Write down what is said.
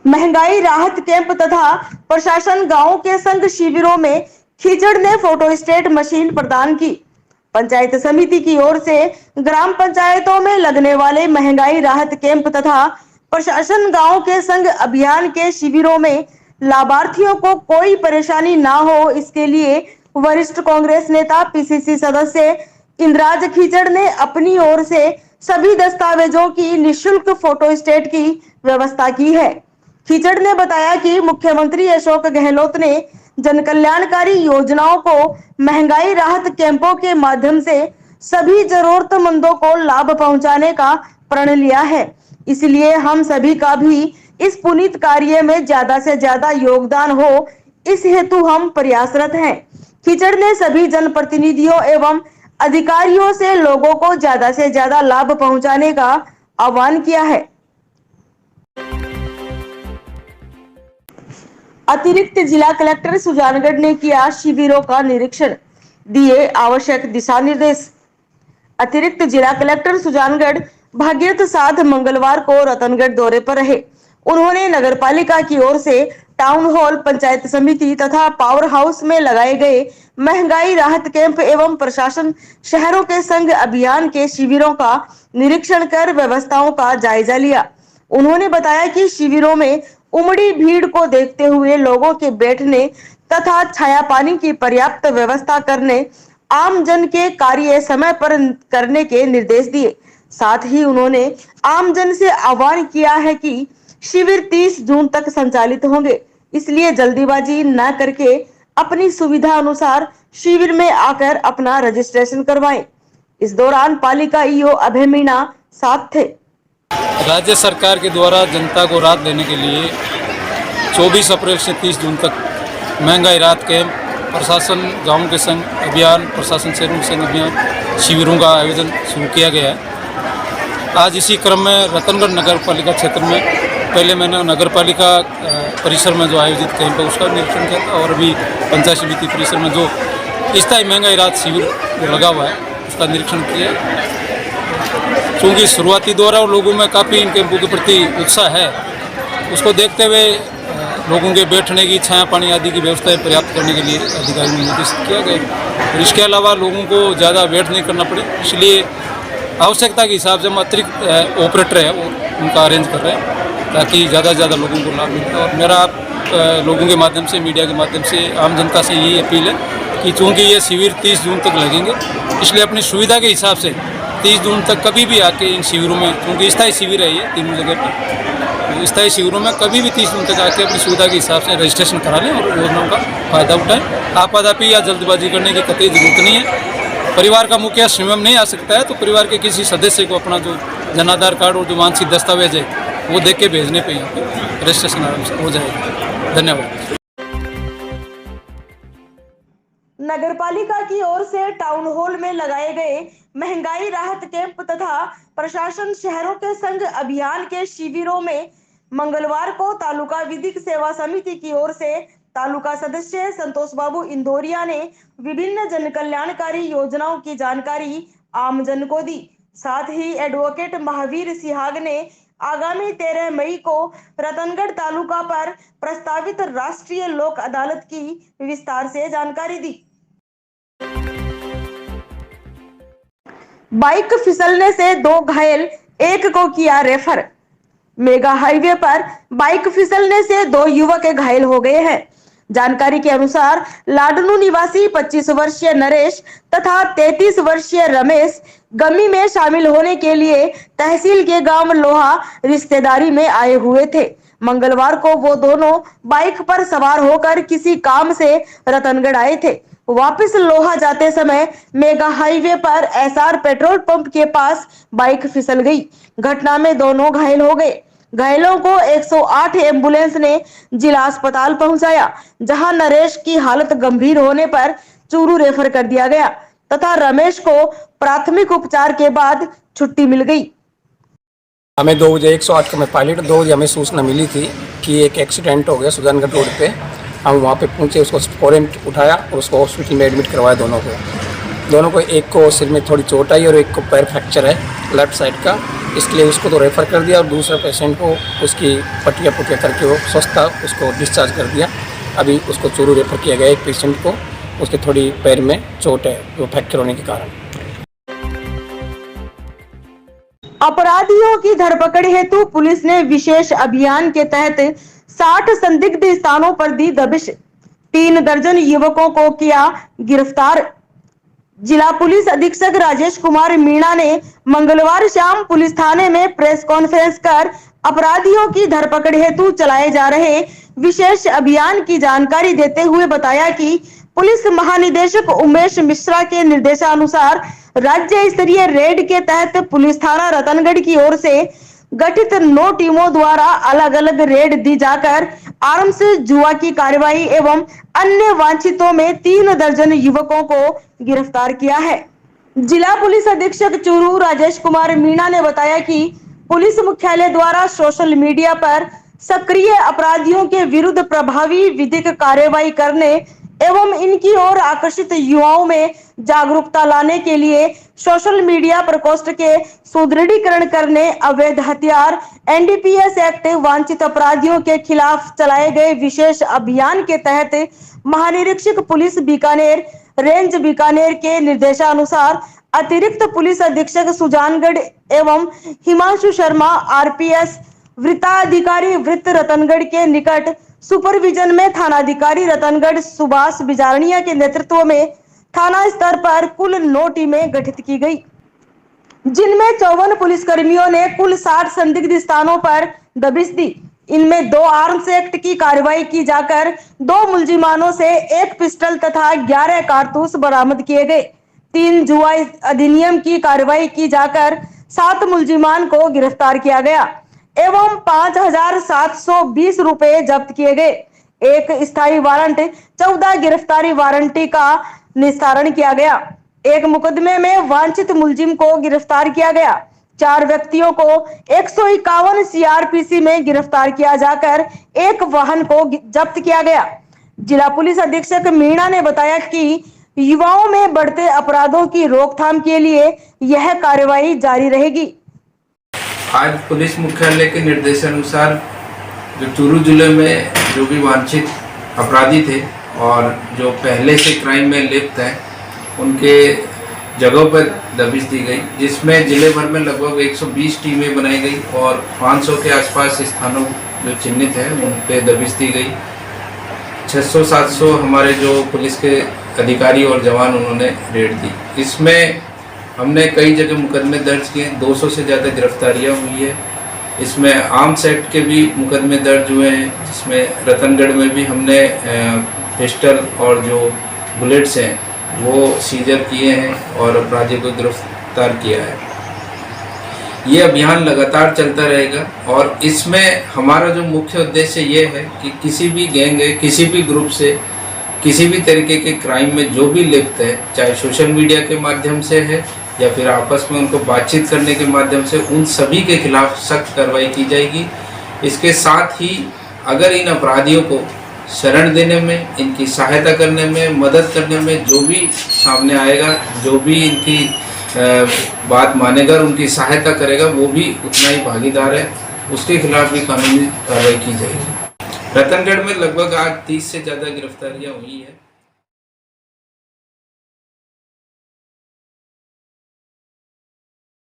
महंगाई राहत कैंप तथा प्रशासन गांव के संघ शिविरों में खीचड़ ने फोटोस्टेट मशीन प्रदान की। पंचायत समिति की ओर से ग्राम पंचायतों में लगने वाले महंगाई राहत कैंप तथा प्रशासन गांव के संघ अभियान के शिविरों में लाभार्थियों को कोई परेशानी ना हो, इसके लिए वरिष्ठ कांग्रेस नेता पीसीसी सदस्य इंद्राज खीचड़ ने अपनी ओर से सभी दस्तावेजों की निःशुल्क फोटोस्टेट की व्यवस्था की है। खीचड़ ने बताया कि मुख्यमंत्री अशोक गहलोत ने जन कल्याणकारी योजनाओं को महंगाई राहत कैंपों के माध्यम से सभी जरूरतमंदों को लाभ पहुंचाने का प्रण लिया है, इसलिए हम सभी का भी इस पुनीत कार्य में ज्यादा से ज्यादा योगदान हो, इस हेतु हम प्रयासरत हैं। खीचड़ ने सभी जनप्रतिनिधियों एवं अधिकारियों से लोगों को ज्यादा से ज्यादा लाभ पहुंचाने का आह्वान किया है। अतिरिक्त जिला कलेक्टर सुजानगढ़ ने किया शिविरों का निरीक्षण, दिए आवश्यक दिशा निर्देश। अतिरिक्त जिला कलेक्टर सुजानगढ़ भागीरथ साध मंगलवार को रतनगढ़ दौरे पर रहे। उन्होंने नगरपालिका की ओर से टाउन हॉल, पंचायत समिति तथा पावर हाउस में लगाए गए महंगाई राहत कैंप एवं प्रशासन शहरों के संघ अभियान के शिविरों का निरीक्षण कर व्यवस्थाओं का जायजा लिया। उन्होंने बताया कि शिविरों में उमड़ी भीड़ को देखते हुए लोगों के बैठने तथा छाया पानी की पर्याप्त व्यवस्था करने, आम जन के कार्य समय पर करने के निर्देश दिए। साथ ही उन्होंने आम जन से आह्वान किया है कि शिविर 30 जून तक संचालित होंगे, इसलिए जल्दीबाजी न करके अपनी सुविधा अनुसार शिविर में आकर अपना रजिस्ट्रेशन करवाएं। इस दौरान पालिका ईओ अभय मीणा साथ थे। राज्य सरकार के द्वारा जनता को राहत देने के लिए 24 अप्रैल से 30 जून तक महंगाई राहत कैंप, प्रशासन गांव के संघ अभियान, प्रशासन शहरों के संघ अभियान शिविरों का आयोजन शुरू किया गया है। आज इसी क्रम में रतनगढ़ नगर पालिका क्षेत्र में पहले मैंने नगर पालिका परिसर में जो आयोजित कैंप है उसका निरीक्षण किया था, और अभी पंचायत समिति परिसर में जो स्थायी महंगाई राहत शिविर लगा हुआ है उसका निरीक्षण किया। क्योंकि शुरुआती दौर और लोगों में काफ़ी इन कैंपों के प्रति उत्साह है, उसको देखते हुए लोगों के बैठने की, छाया पानी आदि की व्यवस्थाएं पर्याप्त करने के लिए अधिकारियों ने निर्देशित किया गया। और इसके अलावा लोगों को ज़्यादा वेट नहीं करना पड़े, इसलिए आवश्यकता के हिसाब से हम अतिरिक्त ऑपरेटर है वो उनका अरेंज कर रहे हैं ताकि ज़्यादा से ज़्यादा लोगों को लाभ मिले। और मेरा लोगों के माध्यम से, मीडिया के माध्यम से आम जनता से यही अपील है कि चूँकि ये शिविर 30 जून तक लगेंगे, इसलिए अपनी सुविधा के हिसाब से 30 जून तक कभी भी आके इन शिविरों में, क्योंकि स्थायी शिविर है ये तीनों जगह पर, स्थायी शिविरों में कभी भी 30 जून तक आके अपनी सुविधा के हिसाब से रजिस्ट्रेशन करा लें और योजनाओं का फायदा उठाएं। आपाधापी या जल्दबाजी करने की कतई जरूरत नहीं है। परिवार का मुखिया स्वयं नहीं आ सकता है तो परिवार के किसी सदस्य को अपना जो जन आधार कार्ड और जो मानसिक दस्तावेज है वो देख के भेजने पे यहाँ पे रजिस्ट्रेशन आराम से हो जाएगा। धन्यवाद। नगरपालिका की ओर से टाउन हॉल में लगाए गए महंगाई राहत कैंप तथा प्रशासन शहरों के संघ अभियान के शिविरों में मंगलवार को तालुका विधिक सेवा समिति की ओर से तालुका सदस्य संतोष बाबू इंदौरिया ने विभिन्न जन कल्याणकारी योजनाओं की जानकारी आम जन को दी। साथ ही एडवोकेट महावीर सिहाग ने आगामी 13 मई को रतनगढ़ तालुका पर प्रस्तावित राष्ट्रीय लोक अदालत की विस्तार से जानकारी दी। बाइक फिसलने से 2 घायल, 1 को किया रेफर। मेगा हाईवे पर बाइक फिसलने से 2 युवक घायल हो गए हैं। जानकारी के अनुसार लाडनू निवासी 25 वर्षीय नरेश तथा 33 वर्षीय रमेश गमी में शामिल होने के लिए तहसील के गांव लोहा रिश्तेदारी में आए हुए थे। मंगलवार को वो दोनों बाइक पर सवार होकर किसी काम से रतनगढ़ आए थे। वापस लोहा जाते समय मेगा हाईवे पर एसआर पेट्रोल पंप के पास बाइक फिसल गई। घटना में दोनों घायल हो गए। घायलों को 108 एम्बुलेंस ने जिला अस्पताल पहुंचाया, जहां नरेश की हालत गंभीर होने पर चूरू रेफर कर दिया गया तथा रमेश को प्राथमिक उपचार के बाद छुट्टी मिल गई। हमें 2 बजे 108 का मैं पायलट 2 बजे हमें सूचना मिली थी कि एक एक्सीडेंट हो गया सुजानगढ़ रोड पे। हम वहाँ पे पहुँचे, उसको फौरन उठाया और उसको हॉस्पिटल में एडमिट करवाया दोनों को। दोनों को, एक को सिर में थोड़ी चोट आई और एक को पैर फ्रैक्चर है लेफ्ट साइड का, इसलिए उसको तो रेफ़र कर दिया और दूसरा पेशेंट को उसकी पट्टियाँ करके वो स्वस्थ था, उसको डिस्चार्ज कर दिया। अभी उसको चूरू रेफ़र किया गया। एक पेशेंट को उसके थोड़ी पैर में चोट है वो फ्रैक्चर होने के कारण। अपराधियों की धरपकड़ हेतु पुलिस ने विशेष अभियान के तहत 60 संदिग्ध स्थानों पर दी दबिश। 3 दर्जन युवकों को किया गिरफ्तार। जिला पुलिस अधीक्षक राजेश कुमार मीणा ने मंगलवार शाम पुलिस थाने में प्रेस कॉन्फ्रेंस कर अपराधियों की धरपकड़ हेतु चलाए जा रहे विशेष अभियान की जानकारी देते हुए बताया कि पुलिस महानिदेशक उमेश मिश्रा के निर्देशानुसार राज्य स्तरीय रेड के तहत पुलिस थाना रतनगढ़ की ओर से गठित 9 टीमों द्वारा अलग अलग रेड दी जाकर आर्म्स, जुआ की कार्रवाई एवं अन्य वांछितों में 3 दर्जन युवकों को गिरफ्तार किया है। जिला पुलिस अधीक्षक चूरू राजेश कुमार मीणा ने बताया कि पुलिस मुख्यालय द्वारा सोशल मीडिया पर सक्रिय अपराधियों के विरुद्ध प्रभावी विधिक कार्रवाई करने एवं इनकी ओर आकर्षित युवाओं में जागरूकता लाने के लिए सोशल मीडिया प्रकोष्ठ के सुदृढ़ीकरण करने, अवैध हथियार, एनडीपीएस एक्ट, वांछित अपराधियों के खिलाफ चलाए गए विशेष अभियान के तहत महानिरीक्षक पुलिस बीकानेर, रेंज बीकानेर के निर्देशानुसार अतिरिक्त पुलिस अधीक्षक सुजानगढ़ एवं हिमांशु शर्मा आरपीएस वृत्ताधिकारी वृत्त रतनगढ़ के निकट सुपरविजन में थानाधिकारी रतनगढ़ सुभाष बिजारनिया के नेतृत्व में थाना स्तर पर कुल 9 टीमें गठित की गई, जिनमें 54 पुलिसकर्मियों ने कुल 60 संदिग्ध स्थानों पर दबिश दी। इनमें 2 आर्म्स एक्ट की कार्रवाई की जाकर 2 मुलजिमानों से 1 पिस्टल तथा 11 कारतूस बरामद किए गए। 3 जुआ अधिनियम की कार्रवाई की जाकर 7 मुलजिमान को गिरफ्तार किया गया एवं 5,720 रुपए जब्त किए गए। 1 स्थायी वारंट, 14 गिरफ्तारी वारंटी का निस्तारण किया गया। 1 मुकदमे में वांछित मुलजिम को गिरफ्तार किया गया। 4 व्यक्तियों को 151 सीआरपीसी में गिरफ्तार किया जाकर 1 वाहन को जब्त किया गया। जिला पुलिस अधीक्षक मीणा ने बताया कि युवाओं में बढ़ते अपराधों की रोकथाम के लिए यह कार्रवाई जारी रहेगी। आज पुलिस मुख्यालय के निर्देशानुसार जो चूरू जिले में जो भी वांछित अपराधी थे और जो पहले से क्राइम में लिप्त हैं उनके जगहों पर दबिश दी गई, जिसमें जिले भर में लगभग 120 टीमें बनाई गई और 500 के आसपास स्थानों जो चिन्हित हैं उन पे दबिश दी गई। 600-700 हमारे जो पुलिस के अधिकारी और जवान उन्होंने रेड दी। इसमें हमने कई जगह मुकदमे दर्ज किए, 200 से ज़्यादा गिरफ्तारियां हुई है। इसमें आर्म्स एक्ट के भी मुकदमे दर्ज हुए हैं, जिसमें रतनगढ़ में भी हमने पिस्टल और जो बुलेट्स हैं वो सीजर किए हैं और अपराधी को गिरफ्तार किया है। ये अभियान लगातार चलता रहेगा और इसमें हमारा जो मुख्य उद्देश्य ये है कि किसी भी गैंग है, किसी भी ग्रुप से, किसी भी तरीके के क्राइम में जो भी लिप्त है, चाहे सोशल मीडिया के माध्यम से है या फिर आपस में उनको बातचीत करने के माध्यम से, उन सभी के खिलाफ सख्त कार्रवाई की जाएगी। इसके साथ ही अगर इन अपराधियों को शरण देने में, इनकी सहायता करने में, मदद करने में जो भी सामने आएगा, जो भी इनकी बात मानेगा, उनकी सहायता करेगा, वो भी उतना ही भागीदार है, उसके खिलाफ भी कानूनी कार्रवाई की जाएगी। रतनगढ़ में लगभग आज 30 से ज़्यादा गिरफ्तारियां हुई है।